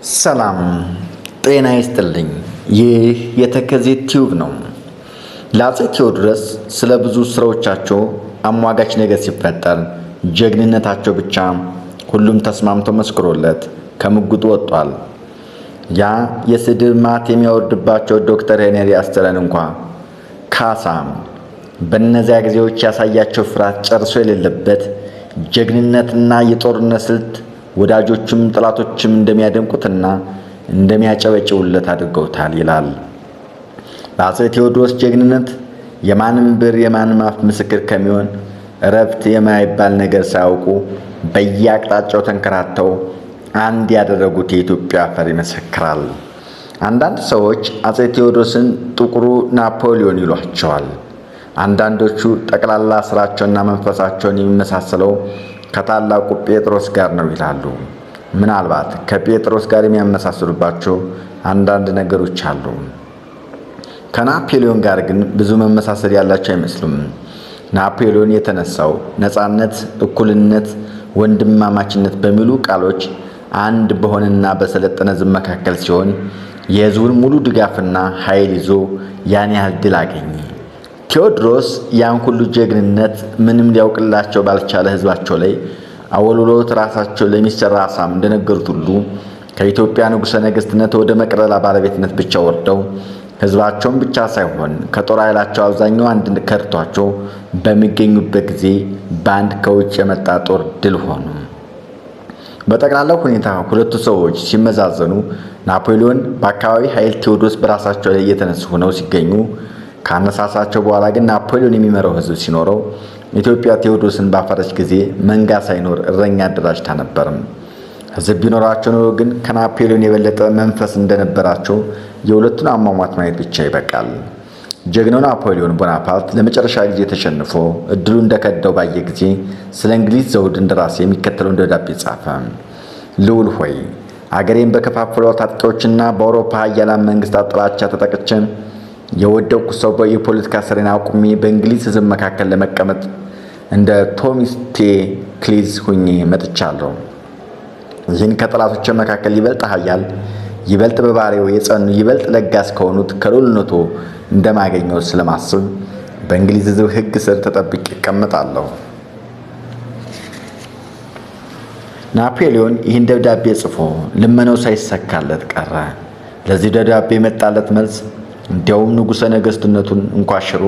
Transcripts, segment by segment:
ሰላም ጤና ይስጥልኝ። ይህ የተከዜ ቲዩብ ነው። ለአፄ ቴዎድሮስ ስለ ብዙ ስራዎቻቸው አሟጋች ነገር ሲፈጠር ጀግንነታቸው ብቻ ሁሉም ተስማምቶ መስክሮለት ከምጉጡ ወጥቷል። ያ የስድብ ማት የሚያወርድባቸው ዶክተር ሄነሪ አስተለን እንኳ ካሳ በእነዚያ ጊዜዎች ያሳያቸው ፍርሃት ጨርሶ የሌለበት ጀግንነትና የጦርነት ስልት ወዳጆችም ጠላቶችም እንደሚያደንቁትና እንደሚያጨበጭቡለት አድርገውታል ይላል። በአፄ ቴዎድሮስ ጀግንነት የማንም ብር የማንም አፍ ምስክር ከሚሆን እረፍት የማይባል ነገር ሳያውቁ በየአቅጣጫው ተንከራተው አንድ ያደረጉት የኢትዮጵያ አፈር ይመሰክራል። አንዳንድ ሰዎች አፄ ቴዎድሮስን ጥቁሩ ናፖሊዮን ይሏቸዋል። አንዳንዶቹ ጠቅላላ ስራቸውና መንፈሳቸውን የሚመሳሰለው ከታላቁ ጴጥሮስ ጋር ነው ይላሉ። ምናልባት ከጴጥሮስ ጋር የሚያመሳስሉባቸው አንዳንድ ነገሮች አሉ። ከናፖሊዮን ጋር ግን ብዙ መመሳሰል ያላቸው አይመስሉም። ናፖሊዮን የተነሳው ነፃነት፣ እኩልነት፣ ወንድማማችነት በሚሉ ቃሎች አንድ በሆነና በሰለጠነ ሕዝብ መካከል ሲሆን የሕዝቡን ሙሉ ድጋፍና ኃይል ይዞ ያን ያህል ድል አገኘ። ቴዎድሮስ ያን ሁሉ ጀግንነት ምንም ሊያውቅላቸው ባልቻለ ሕዝባቸው ላይ አወልውሎት ራሳቸው ለሚሰራ አሳም እንደነገሩት ሁሉ ከኢትዮጵያ ንጉሠ ነገሥትነት ወደ መቅደላ ባለቤትነት ብቻ ወርደው ሕዝባቸውን ብቻ ሳይሆን ከጦር ኃይላቸው አብዛኛው አንድ ከርቷቸው በሚገኙበት ጊዜ በአንድ ከውጭ የመጣ ጦር ድል ሆኑ። በጠቅላላው ሁኔታ ሁለቱ ሰዎች ሲመዛዘኑ ናፖሊዮን በአካባቢ ኃይል፣ ቴዎድሮስ በራሳቸው ላይ እየተነሱ ሆነው ሲገኙ ካነሳሳቸው በኋላ ግን ናፖሊዮን የሚመራው ሕዝብ ሲኖረው ኢትዮጵያ ቴዎድሮስን ባፈረች ጊዜ መንጋ ሳይኖር እረኛ አደራጅታ ነበርም። ሕዝብ ቢኖራቸው ኖሮ ግን ከናፖሊዮን የበለጠ መንፈስ እንደነበራቸው የሁለቱን አሟሟት ማየት ብቻ ይበቃል። ጀግናው ናፖሊዮን ቦናፓርት ለመጨረሻ ጊዜ ተሸንፎ እድሉ እንደከዳው ባየ ጊዜ ስለ እንግሊዝ ዘውድ እንደራሴ የሚከተለውን ደብዳቤ ጻፈ። ልዑል ሆይ፣ አገሬን በከፋፈሉ ታጣቂዎችና በአውሮፓ ኃያላን መንግስታት ጥላቻ ተጠቅቼ የወደቅኩ ሰው የፖለቲካ ስራዬን አቁሜ በእንግሊዝ ሕዝብ መካከል ለመቀመጥ እንደ ቴሜስቴክሊዝ ሁኜ መጥቻለሁ። ይህን ከጠላቶች መካከል ይበልጥ ኃያል፣ ይበልጥ በባህሪው የጸኑ፣ ይበልጥ ለጋስ ከሆኑት ከልዑልነቶ እንደማገኘው ስለማስብ በእንግሊዝ ሕዝብ ሕግ ስር ተጠብቄ እቀመጣለሁ። ናፖሊዮን ይህን ደብዳቤ ጽፎ ልመናው ሳይሳካለት ቀረ። ለዚህ ደብዳቤ የመጣለት መልስ እንዲያውም ንጉሠ ነገሥትነቱን እንኳ ሽሮ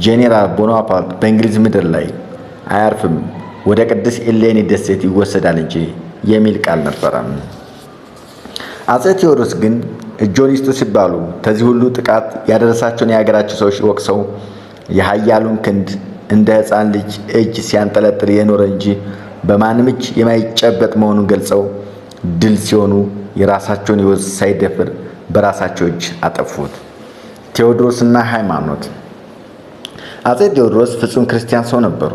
ጄኔራል ቦናፓርት በእንግሊዝ ምድር ላይ አያርፍም፣ ወደ ቅድስት ኤሌኒ ደሴት ይወሰዳል እንጂ የሚል ቃል ነበረ። አፄ ቴዎድሮስ ግን እጆን ይስጡ ሲባሉ ከዚህ ሁሉ ጥቃት ያደረሳቸውን የሀገራቸው ሰዎች ወቅሰው የኃያሉን ክንድ እንደ ሕፃን ልጅ እጅ ሲያንጠለጥል የኖረ እንጂ በማንም እጅ የማይጨበጥ መሆኑን ገልጸው ድል ሲሆኑ የራሳቸውን ሕይወት ሳይደፍር በራሳቸው እጅ አጠፉት። ቴዎድሮስና ሃይማኖት። አፄ ቴዎድሮስ ፍጹም ክርስቲያን ሰው ነበሩ።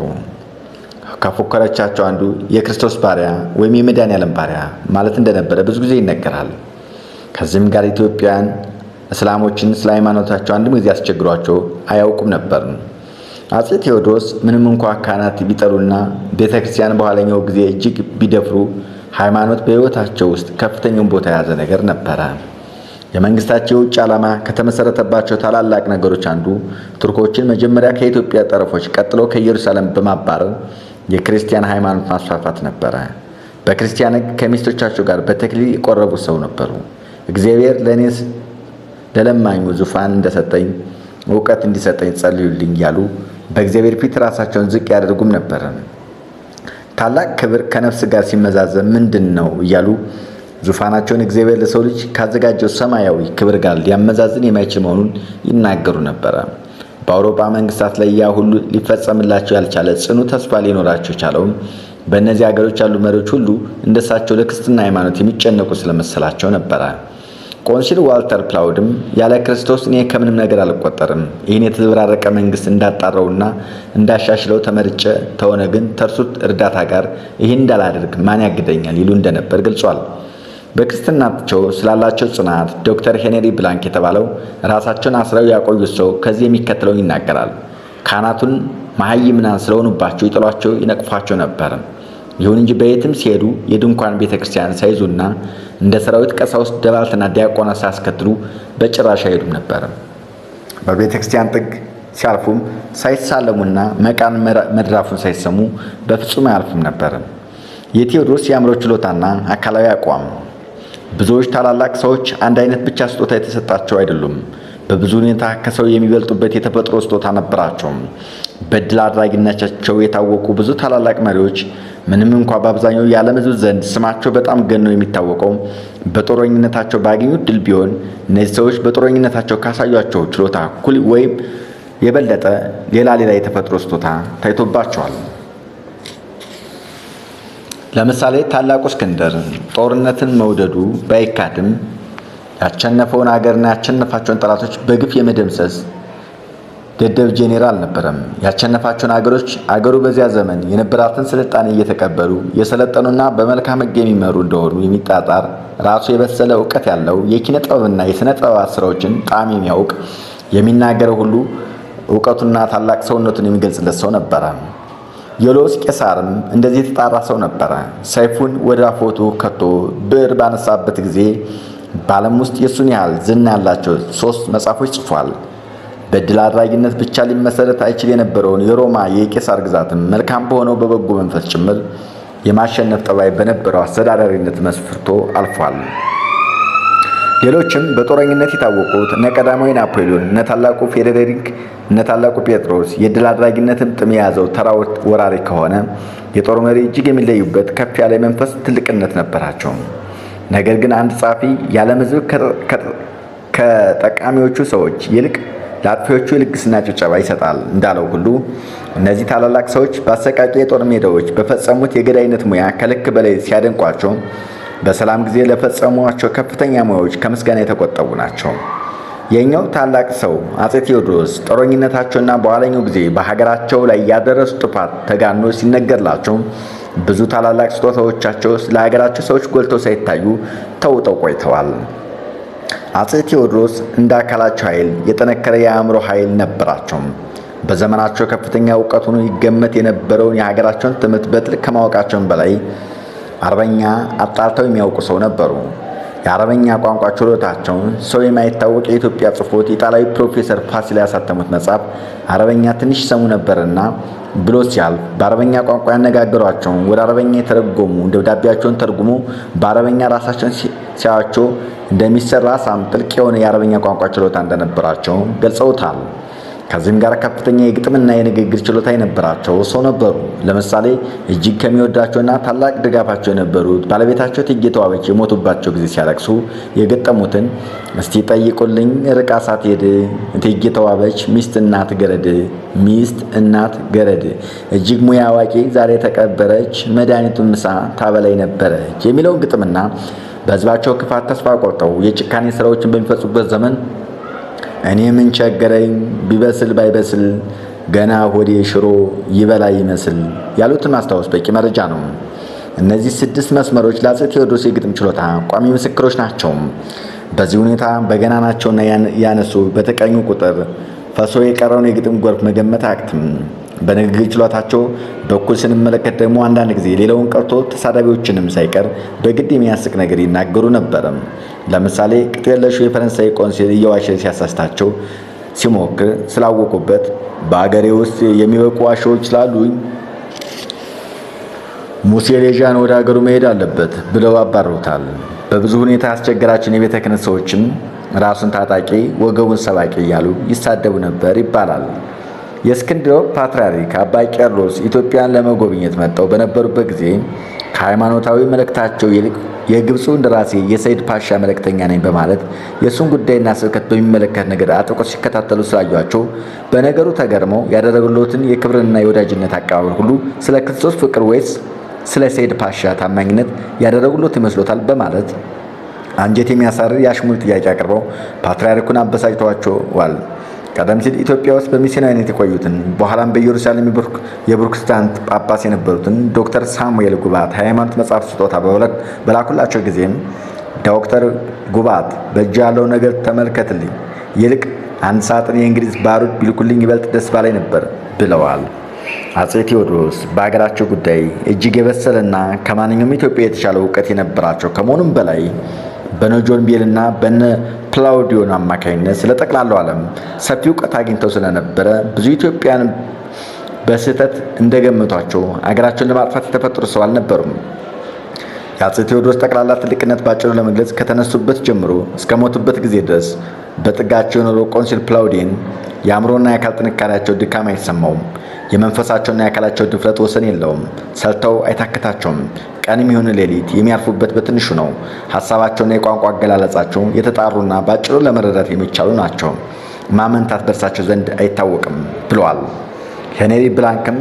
ከፎከረቻቸው አንዱ የክርስቶስ ባሪያ ወይም የመድኃኔዓለም ባሪያ ማለት እንደነበረ ብዙ ጊዜ ይነገራል። ከዚህም ጋር ኢትዮጵያን እስላሞችን ስለ ሃይማኖታቸው አንድም ጊዜ አስቸግሯቸው አያውቁም ነበር። አፄ ቴዎድሮስ ምንም እንኳ ካህናት ቢጠሉና ቤተ ክርስቲያን በኋለኛው ጊዜ እጅግ ቢደፍሩ ሃይማኖት በሕይወታቸው ውስጥ ከፍተኛውን ቦታ የያዘ ነገር ነበረ። የመንግስታቸው የውጭ ዓላማ ከተመሰረተባቸው ታላላቅ ነገሮች አንዱ ቱርኮችን መጀመሪያ ከኢትዮጵያ ጠረፎች ቀጥሎ ከኢየሩሳሌም በማባረር የክርስቲያን ሃይማኖት ማስፋፋት ነበረ። በክርስቲያን ሕግ ከሚስቶቻቸው ጋር በተክሊል የቆረቡ ሰው ነበሩ። እግዚአብሔር ለእኔስ ለለማኙ ዙፋን እንደሰጠኝ እውቀት እንዲሰጠኝ ጸልዩልኝ እያሉ በእግዚአብሔር ፊት ራሳቸውን ዝቅ ያደርጉም ነበረ። ታላቅ ክብር ከነፍስ ጋር ሲመዛዘን ምንድን ነው እያሉ ዙፋናቸውን እግዚአብሔር ለሰው ልጅ ካዘጋጀው ሰማያዊ ክብር ጋር ሊያመዛዝን የማይችል መሆኑን ይናገሩ ነበረ። በአውሮፓ መንግስታት ላይ ያ ሁሉ ሊፈጸምላቸው ያልቻለ ጽኑ ተስፋ ሊኖራቸው ቻለውም በእነዚህ ሀገሮች ያሉ መሪዎች ሁሉ እንደሳቸው ለክርስትና ሃይማኖት የሚጨነቁ ስለመሰላቸው ነበረ። ቆንሲል ዋልተር ፕላውድም ያለ ክርስቶስ እኔ ከምንም ነገር አልቆጠርም፣ ይህን የተዘበራረቀ መንግስት እንዳጣረውና እንዳሻሽለው ተመርጬ ተሆነ ግን ተርሱት እርዳታ ጋር ይህን እንዳላደርግ ማን ያግደኛል ይሉ እንደነበር ገልጿል። በክርስትናቸው ስላላቸው ጽናት ዶክተር ሄነሪ ብላንክ የተባለው ራሳቸውን አስረው ያቆዩት ሰው ከዚህ የሚከተለውን ይናገራል። ካህናቱን መሐይምናን ስለሆኑባቸው ይጥሏቸው፣ ይነቅፏቸው ነበር። ይሁን እንጂ በየትም ሲሄዱ የድንኳን ቤተ ክርስቲያን ሳይዙና እንደ ሰራዊት ቀሳውስት ደባልትና ዲያቆናት ሳያስከትሉ በጭራሽ አይሄዱም ነበር። በቤተ ክርስቲያን ጥግ ሲያልፉም ሳይሳለሙና መቃን መድራፉን ሳይሰሙ በፍጹም አያልፉም ነበር። የቴዎድሮስ የአእምሮ ችሎታና አካላዊ አቋም። ብዙዎች ታላላቅ ሰዎች አንድ አይነት ብቻ ስጦታ የተሰጣቸው አይደሉም። በብዙ ሁኔታ ከሰው የሚበልጡበት የተፈጥሮ ስጦታ ነበራቸው። በድል አድራጊነታቸው የታወቁ ብዙ ታላላቅ መሪዎች ምንም እንኳ በአብዛኛው የዓለም ሕዝብ ዘንድ ስማቸው በጣም ገኖ የሚታወቀው በጦረኝነታቸው ባገኙት ድል ቢሆን እነዚህ ሰዎች በጦረኝነታቸው ካሳዩአቸው ችሎታ እኩል ወይም የበለጠ ሌላ የተፈጥሮ ስጦታ ታይቶባቸዋል። ለምሳሌ ታላቁ እስክንድር ጦርነትን መውደዱ ባይካድም ያቸነፈውን አገርና ያቸነፋቸውን ጠላቶች በግፍ የመደምሰስ ደደብ ጄኔራል አልነበረም። ያቸነፋቸውን አገሩ በዚያ ዘመን የነበራትን ስልጣኔ እየተቀበሉ የሰለጠኑና በመልካም ሕግ የሚመሩ እንደሆኑ የሚጣጣር ራሱ የበሰለ እውቀት ያለው የኪነ ጥበብና የሥነ ጥበባት ስራዎችን ጣዕም የሚያውቅ የሚናገረው ሁሉ እውቀቱና ታላቅ ሰውነቱን የሚገልጽለት ሰው ነበረ። ዮልዮስ ቄሳርም እንደዚህ የተጣራ ሰው ነበረ። ሰይፉን ወደ አፎቱ ከቶ ብዕር ባነሳበት ጊዜ በዓለም ውስጥ የሱን ያህል ዝና ያላቸው 3 መጽሐፎች ጽፏል። በድል አድራጊነት ብቻ ሊመሰረት አይችል የነበረውን የሮማ የቄሳር ግዛትም መልካም በሆነው በበጎ መንፈስ ጭምር የማሸነፍ ጠባይ በነበረው አስተዳዳሪነት መስፍርቶ አልፏል። ሌሎችም በጦረኝነት የታወቁት እነ ቀዳማዊ ናፖሊዮን፣ እነ ታላቁ ፍሬዴሪክ፣ እነ ታላቁ ጴጥሮስ የድል አድራጊነትን ጥም የያዘው ተራ ወራሪ ከሆነ የጦር መሪ እጅግ የሚለዩበት ከፍ ያለ መንፈስ ትልቅነት ነበራቸው። ነገር ግን አንድ ጸሐፊ የዓለም ሕዝብ ከጠቃሚዎቹ ሰዎች ይልቅ ለአጥፊዎቹ ልግስና ጭብጨባ ይሰጣል እንዳለው ሁሉ እነዚህ ታላላቅ ሰዎች በአሰቃቂ የጦር ሜዳዎች በፈጸሙት የገዳይነት ሙያ ከልክ በላይ ሲያደንቋቸው በሰላም ጊዜ ለፈጸሟቸው ከፍተኛ ሙያዎች ከምስጋና የተቆጠቡ ናቸው። የኛው ታላቅ ሰው አፄ ቴዎድሮስ ጦረኝነታቸውና በኋለኛው ጊዜ በሀገራቸው ላይ ያደረሱ ጥፋት ተጋኖ ሲነገርላቸው ብዙ ታላላቅ ስጦታዎቻቸው ለሀገራቸው ሰዎች ጎልተው ሳይታዩ ተውጠው ቆይተዋል። አፄ ቴዎድሮስ እንደ አካላቸው ኃይል የጠነከረ የአእምሮ ኃይል ነበራቸው። በዘመናቸው ከፍተኛ እውቀቱን ይገመት የነበረውን የሀገራቸውን ትምህርት በጥልቅ ከማወቃቸውን በላይ አረበኛ አጣርተው የሚያውቁ ሰው ነበሩ። የአረበኛ ቋንቋ ችሎታቸውን ሰው የማይታወቅ የኢትዮጵያ ጽፎት የጣሊያዊ ፕሮፌሰር ፋሲል ያሳተሙት መጽሐፍ አረበኛ ትንሽ ሰሙ ነበርና ብሎ ሲያልፍ በአረበኛ ቋንቋ ያነጋገሯቸውን ወደ አረበኛ የተረጎሙ ደብዳቤያቸውን ተርጉሞ በአረበኛ ራሳቸውን ሲያዩአቸው እንደሚሰራ ሳም ጥልቅ የሆነ የአረበኛ ቋንቋ ችሎታ እንደነበራቸው ገልጸውታል። ከዚህም ጋር ከፍተኛ የግጥምና የንግግር ችሎታ የነበራቸው ሰው ነበሩ። ለምሳሌ እጅግ ከሚወዳቸውና ታላቅ ድጋፋቸው የነበሩት ባለቤታቸው እቴጌ ተዋበች የሞቱባቸው ጊዜ ሲያለቅሱ የገጠሙትን እስቲ ጠይቁልኝ ርቃ ሳትሄድ እቴጌ ተዋበች ሚስት እናት ገረድ፣ ሚስት እናት ገረድ፣ እጅግ ሙያ አዋቂ ዛሬ ተቀበረች፣ መድኃኒቱን ምሳ ታበላይ ነበረች የሚለውን ግጥምና በሕዝባቸው ክፋት ተስፋ ቆርጠው የጭካኔ ስራዎችን በሚፈጽሙበት ዘመን እኔ ምን ቸገረኝ ቢበስል ባይበስል ገና ሆዴ ሽሮ ይበላ ይመስል ያሉትን ማስታወስ በቂ መረጃ ነው። እነዚህ 6 መስመሮች ለአፄ ቴዎድሮስ የግጥም ችሎታ ቋሚ ምስክሮች ናቸው። በዚህ ሁኔታ በገናናቸውና ያነሱ በተቀኙ ቁጥር ፈሶ የቀረውን የግጥም ጎርፍ መገመት አያቅትም። በንግግር ችሎታቸው በኩል ስንመለከት ደግሞ አንዳንድ ጊዜ ሌላውን ቀርቶ ተሳዳቢዎችንም ሳይቀር በግድ የሚያስቅ ነገር ይናገሩ ነበር። ለምሳሌ ቅጥ የለሹ የፈረንሳይ ቆንሲል እየዋሸ ሲያሳስታቸው ሲሞክር ስላወቁበት በአገሬ ውስጥ የሚበቁ ዋሾዎች ስላሉኝ ሙሴ ሌዣን ወደ አገሩ መሄድ አለበት ብለው አባረውታል። በብዙ ሁኔታ ያስቸገራችን የቤተ ክህነት ሰዎችም ራሱን ታጣቂ ወገቡን ሰባቂ እያሉ ይሳደቡ ነበር ይባላል። የእስክንድርያው ፓትርያርክ አባ ቄርሎስ ኢትዮጵያን ለመጎብኘት መጥተው በነበሩበት ጊዜ ከሃይማኖታዊ መልእክታቸው ይልቅ የግብፁ እንደራሴ የሰይድ ፓሻ መልእክተኛ ነኝ በማለት የእሱን ጉዳይና ስብከት በሚመለከት ነገር አጥብቀው ሲከታተሉ ስላዩአቸው በነገሩ ተገርመው ያደረጉለትን የክብርና የወዳጅነት አቀባበል ሁሉ ስለ ክርስቶስ ፍቅር ወይስ ስለ ሰይድ ፓሻ ታማኝነት ያደረጉለት ይመስሎታል በማለት አንጀት የሚያሳርር የአሽሙር ጥያቄ አቅርበው ፓትርያርኩን አበሳጭተዋቸዋል። ቀደም ሲል ኢትዮጵያ ውስጥ በሚስዮናዊነት የቆዩትን በኋላም በኢየሩሳሌም የፕሮቴስታንት ጳጳስ የነበሩትን ዶክተር ሳሙኤል ጉባት ሃይማኖት መጽሐፍ ስጦታ በላኩላቸው ጊዜም ዶክተር ጉባት በእጅ ያለው ነገር ተመልከትልኝ፣ ይልቅ 1 ሳጥን የእንግሊዝ ባሩድ ቢልኩልኝ ይበልጥ ደስ ባላይ ነበር ብለዋል። አጼ ቴዎድሮስ በሀገራቸው ጉዳይ እጅግ የበሰለና ከማንኛውም ኢትዮጵያ የተሻለ እውቀት የነበራቸው ከመሆኑም በላይ በነ ጆን ቤልና በነ ፕላውዲዮን አማካኝነት ስለ ጠቅላላው ዓለም ሰፊ እውቀት አግኝተው ስለነበረ ብዙ ኢትዮጵያን በስህተት እንደገመቷቸው አገራቸውን ለማጥፋት የተፈጠሩ ሰው አልነበሩም። የአጼ ቴዎድሮስ ጠቅላላ ትልቅነት ባጭሩ ለመግለጽ ከተነሱበት ጀምሮ እስከ ሞቱበት ጊዜ ድረስ በጥጋቸው የኖረው ቆንሲል ፕላውዲየን የአእምሮና የአካል ጥንካሬያቸው ድካም አይሰማውም። የመንፈሳቸውና የአካላቸው ድፍረት ወሰን የለውም። ሰርተው አይታክታቸውም። ቀንም ይሁን ሌሊት የሚያርፉበት በትንሹ ነው። ሀሳባቸውና የቋንቋ አገላለጻቸው የተጣሩና ባጭሩ ለመረዳት የሚቻሉ ናቸው። ማመንታት በእርሳቸው ዘንድ አይታወቅም ብለዋል። ሄንሪ ብላንክም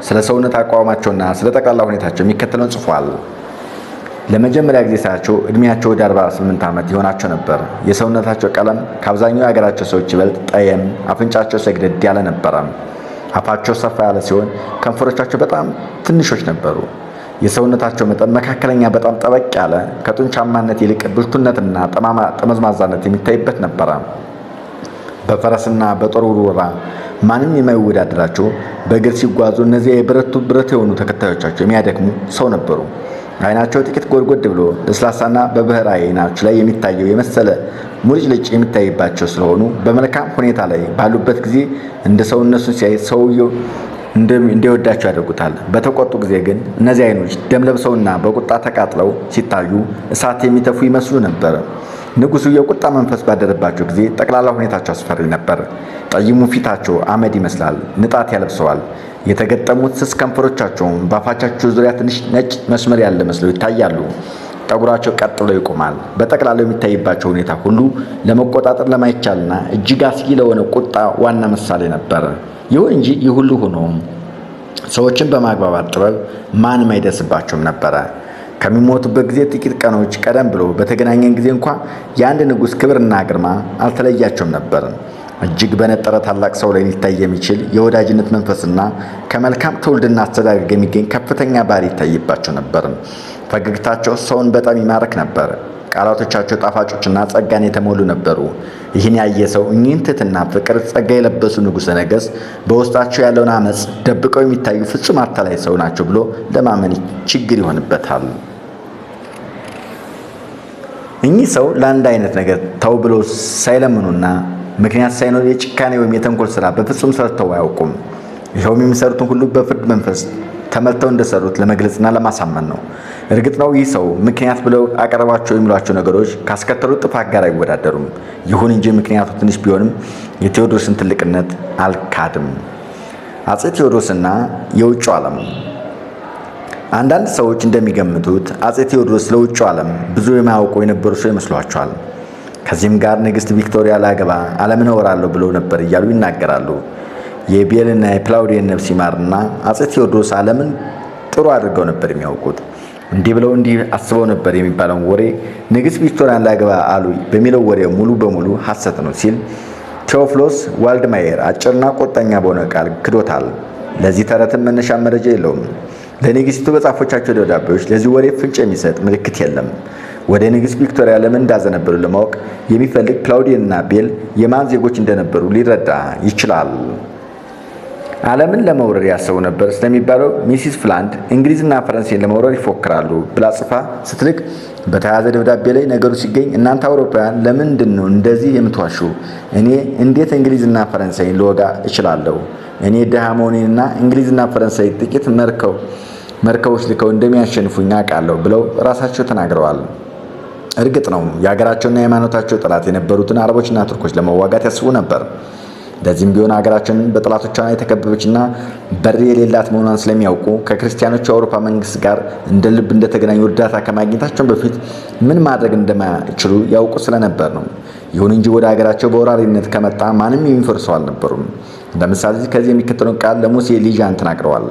ስለ ሰውነት አቋማቸውና ስለ ጠቅላላ ሁኔታቸው የሚከተለውን ጽፏል። ለመጀመሪያ ጊዜ ሳያቸው እድሜያቸው ወደ 48 ዓመት ይሆናቸው ነበር። የሰውነታቸው ቀለም ከአብዛኛው የሀገራቸው ሰዎች ይበልጥ ጠየም፣ አፍንጫቸው ሰግደድ ያለ ነበረ። አፋቸው ሰፋ ያለ ሲሆን ከንፈሮቻቸው በጣም ትንሾች ነበሩ። የሰውነታቸው መጠን መካከለኛ፣ በጣም ጠበቅ ያለ፣ ከጡንቻማነት ይልቅ ብልቱነትና ጠመዝማዛነት የሚታይበት ነበረ። በፈረስና በጦር ውርወራ ማንም የማይወዳደራቸው፣ በእግር ሲጓዙ እነዚያ የብረቱ ብረት የሆኑ ተከታዮቻቸው የሚያደክሙ ሰው ነበሩ። አይናቸው ጥቂት ጎድጎድ ብሎ ለስላሳና በብህር አይናቸው ላይ የሚታየው የመሰለ ሙልጭልጭ የሚታይባቸው ስለሆኑ በመልካም ሁኔታ ላይ ባሉበት ጊዜ እንደ ሰው እነሱን ሲያይ ሰውየው እንዲወዳቸው ያደርጉታል። በተቆጡ ጊዜ ግን እነዚህ አይኖች ደም ለብሰውና በቁጣ ተቃጥለው ሲታዩ እሳት የሚተፉ ይመስሉ ነበር። ንጉሡ የቁጣ መንፈስ ባደረባቸው ጊዜ ጠቅላላ ሁኔታቸው አስፈሪ ነበር። ጠይሙ ፊታቸው አመድ ይመስላል፣ ንጣት ያለብሰዋል። የተገጠሙት ስስ ከንፈሮቻቸውም በአፋቻቸው ዙሪያ ትንሽ ነጭ መስመር ያለ መስለው ይታያሉ። ጠጉራቸው ቀጥ ብሎ ይቆማል። በጠቅላላው የሚታይባቸው ሁኔታ ሁሉ ለመቆጣጠር ለማይቻልና እጅግ አስጊ ለሆነ ቁጣ ዋና ምሳሌ ነበር። ይሁን እንጂ ይህ ሁሉ ሆኖ ሰዎችን በማግባባት ጥበብ ማንም አይደርስባቸውም ነበረ። ከሚሞቱበት ጊዜ ጥቂት ቀኖች ቀደም ብሎ በተገናኘን ጊዜ እንኳ የአንድ ንጉሥ ክብርና ግርማ አልተለያቸውም ነበር። እጅግ በነጠረ ታላቅ ሰው ላይ ሊታይ የሚችል የወዳጅነት መንፈስና ከመልካም ትውልድና አስተዳደግ የሚገኝ ከፍተኛ ባህሪ ይታይባቸው ነበር። ፈገግታቸው ሰውን በጣም ይማርክ ነበር። ቃላቶቻቸው ጣፋጮችና ጸጋን የተሞሉ ነበሩ። ይህን ያየ ሰው እኚህን ትሕትና፣ ፍቅር፣ ጸጋ የለበሱ ንጉሠ ነገሥት በውስጣቸው ያለውን አመፅ ደብቀው የሚታዩ ፍጹም አታላይ ሰው ናቸው ብሎ ለማመን ችግር ይሆንበታል። እኚህ ሰው ለአንድ አይነት ነገር ተው ብሎ ሳይለምኑና ምክንያት ሳይኖር የጭካኔ ወይም የተንኮል ሥራ በፍጹም ሰርተው አያውቁም። ይኸውም የሚሰሩትን ሁሉ በፍርድ መንፈስ ተመልተው እንደሰሩት ለመግለጽና ለማሳመን ነው። እርግጥ ነው ይህ ሰው ምክንያት ብለው አቀረባቸው የሚሏቸው ነገሮች ካስከተሉት ጥፋት ጋር አይወዳደሩም። ይሁን እንጂ ምክንያቱ ትንሽ ቢሆንም የቴዎድሮስን ትልቅነት አልካድም። አጼ ቴዎድሮስና የውጭው ዓለም። አንዳንድ ሰዎች እንደሚገምቱት አጼ ቴዎድሮስ ለውጭው ዓለም ብዙ የማያውቁ የነበሩ ሰው ይመስሏቸዋል። ከዚህም ጋር ንግሥት ቪክቶሪያ ላገባ ዓለምን እወራለሁ ብለው ነበር እያሉ ይናገራሉ። የቤልና የፕላውዲየን ነፍስ ይማርና አጼ ቴዎድሮስ ዓለምን ጥሩ አድርገው ነበር የሚያውቁት። እንዲህ ብለው እንዲህ አስበው ነበር የሚባለውን ወሬ ንግሥት ቪክቶሪያን ላገባ አሉ በሚለው ወሬ ሙሉ በሙሉ ሐሰት ነው ሲል ቴዎፍሎስ ዋልድማየር አጭርና ቁርጠኛ በሆነ ቃል ክዶታል። ለዚህ ተረትም መነሻ መረጃ የለውም። ለንግሥቲቱ በጻፎቻቸው ደብዳቤዎች ለዚህ ወሬ ፍንጭ የሚሰጥ ምልክት የለም። ወደ ንግሥት ቪክቶሪያ ለምን እንዳዘነበሉ ለማወቅ የሚፈልግ ፕላውዲየንና ቤል የማን ዜጎች እንደነበሩ ሊረዳ ይችላል። ዓለምን ለመውረር ያሰቡ ነበር ስለሚባለው ሚሲስ ፍላንድ እንግሊዝና ፈረንሳይን ለመውረር ይፎክራሉ ብላ ጽፋ ስትልክ በተያያዘ ደብዳቤ ላይ ነገሩ ሲገኝ እናንተ አውሮፓውያን ለምንድን ነው እንደዚህ የምትዋሹ? እኔ እንዴት እንግሊዝና ፈረንሳይን ልወጋ እችላለሁ? እኔ ድሃ መሆኔንና እንግሊዝና ፈረንሳይ ጥቂት መርከቦች ልከው እንደሚያሸንፉኝ አውቃለሁ ብለው ራሳቸው ተናግረዋል። እርግጥ ነው የሀገራቸውና የሃይማኖታቸው ጠላት የነበሩትን አረቦችና ቱርኮች ለመዋጋት ያስቡ ነበር። ለዚህም ቢሆን ሀገራቸውን በጠላቶቿ የተከበበችና በር የሌላት መሆኗን ስለሚያውቁ ከክርስቲያኖቹ የአውሮፓ መንግስት ጋር እንደ ልብ እንደተገናኙ እርዳታ ከማግኘታቸው በፊት ምን ማድረግ እንደማይችሉ ያውቁ ስለነበር ነው። ይሁን እንጂ ወደ ሀገራቸው በወራሪነት ከመጣ ማንም የሚፈርሰው አልነበሩም። ለምሳሌ ከዚህ የሚከተለውን ቃል ለሙሴ ሊዣን ተናግረዋል።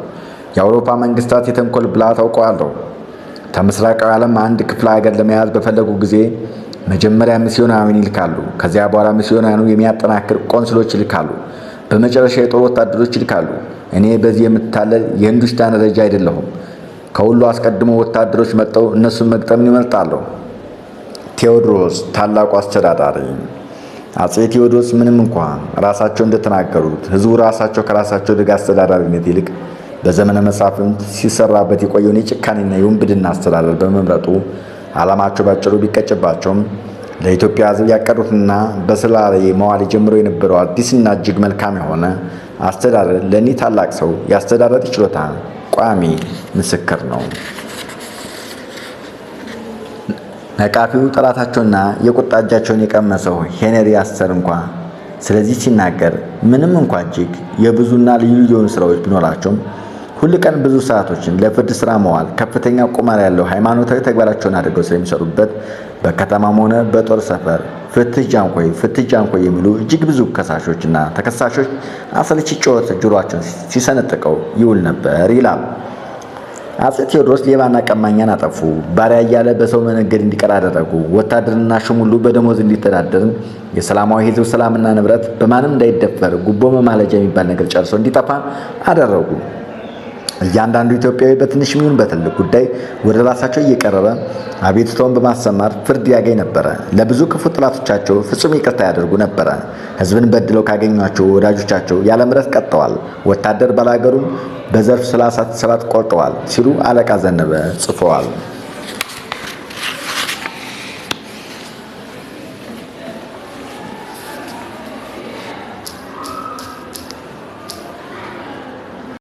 የአውሮፓ መንግስታት የተንኮል ብልሃት አውቀዋለሁ። ከምስራቃዊ ዓለም አንድ ክፍለ ሀገር ለመያዝ በፈለጉ ጊዜ መጀመሪያ ሚስዮናዊን ይልካሉ። ከዚያ በኋላ ሚስዮናዊኑ የሚያጠናክር ቆንስሎች ይልካሉ። በመጨረሻ የጦር ወታደሮች ይልካሉ። እኔ በዚህ የምታለል የሂንዱስታን ረጃ አይደለሁም። ከሁሉ አስቀድሞ ወታደሮች መጥተው እነሱን መግጠምን ይመርጣለሁ። ቴዎድሮስ ታላቁ አስተዳዳሪ። አጼ ቴዎድሮስ ምንም እንኳ ራሳቸው እንደተናገሩት ሕዝቡ ራሳቸው ከራሳቸው ደግ አስተዳዳሪነት ይልቅ በዘመነ መሳፍንት ሲሰራበት የቆየውን የጭካኔና የውንብድና አስተዳደር በመምረጡ ዓላማቸው ባጭሩ ቢቀጭባቸውም ለኢትዮጵያ ሕዝብ ያቀዱትና በስራ ላይ መዋል ጀምሮ የነበረው አዲስና እጅግ መልካም የሆነ አስተዳደር ለእኒህ ታላቅ ሰው የአስተዳደር ችሎታ ቋሚ ምስክር ነው። ነቃፊው ጠላታቸውና የቁጣ እጃቸውን የቀመሰው ሄንሪ አስተር እንኳ ስለዚህ ሲናገር ምንም እንኳ እጅግ የብዙና ልዩ ልዩ የሆኑ ስራዎች ቢኖራቸውም ሁል ቀን ብዙ ሰዓቶችን ለፍርድ ስራ መዋል ከፍተኛ ቁማር ያለው ሃይማኖታዊ ተግባራቸውን አድርገው ስለሚሰሩበት በከተማም ሆነ በጦር ሰፈር ፍትህ ጃንኮይ የሚሉ እጅግ ብዙ ከሳሾችና ተከሳሾች አሰልቺ ጩኸት ጆሮአቸውን ሲሰነጥቀው ይውል ነበር ይላል። አጼ ቴዎድሮስ ሌባና ቀማኛን አጠፉ። ባሪያ እያለ በሰው መነገድ እንዲቀር አደረጉ። ወታደርና ሹም ሁሉ በደሞዝ እንዲተዳደር፣ የሰላማዊ ሕዝብ ሰላምና ንብረት በማንም እንዳይደፈር፣ ጉቦ መማለጃ የሚባል ነገር ጨርሶ እንዲጠፋ አደረጉ። እያንዳንዱ ኢትዮጵያዊ በትንሽ ይሁን በትልቅ ጉዳይ ወደ ራሳቸው እየቀረበ አቤቱታውን በማሰማር ፍርድ ያገኝ ነበረ። ለብዙ ክፉ ጠላቶቻቸው ፍጹም ይቅርታ ያደርጉ ነበረ። ሕዝብን በድለው ካገኟቸው ወዳጆቻቸው ያለ ምሕረት ቀጥተዋል። ወታደር ባላገሩን በዘርፍ 37 ቆርጠዋል ሲሉ አለቃ ዘነበ ጽፈዋል።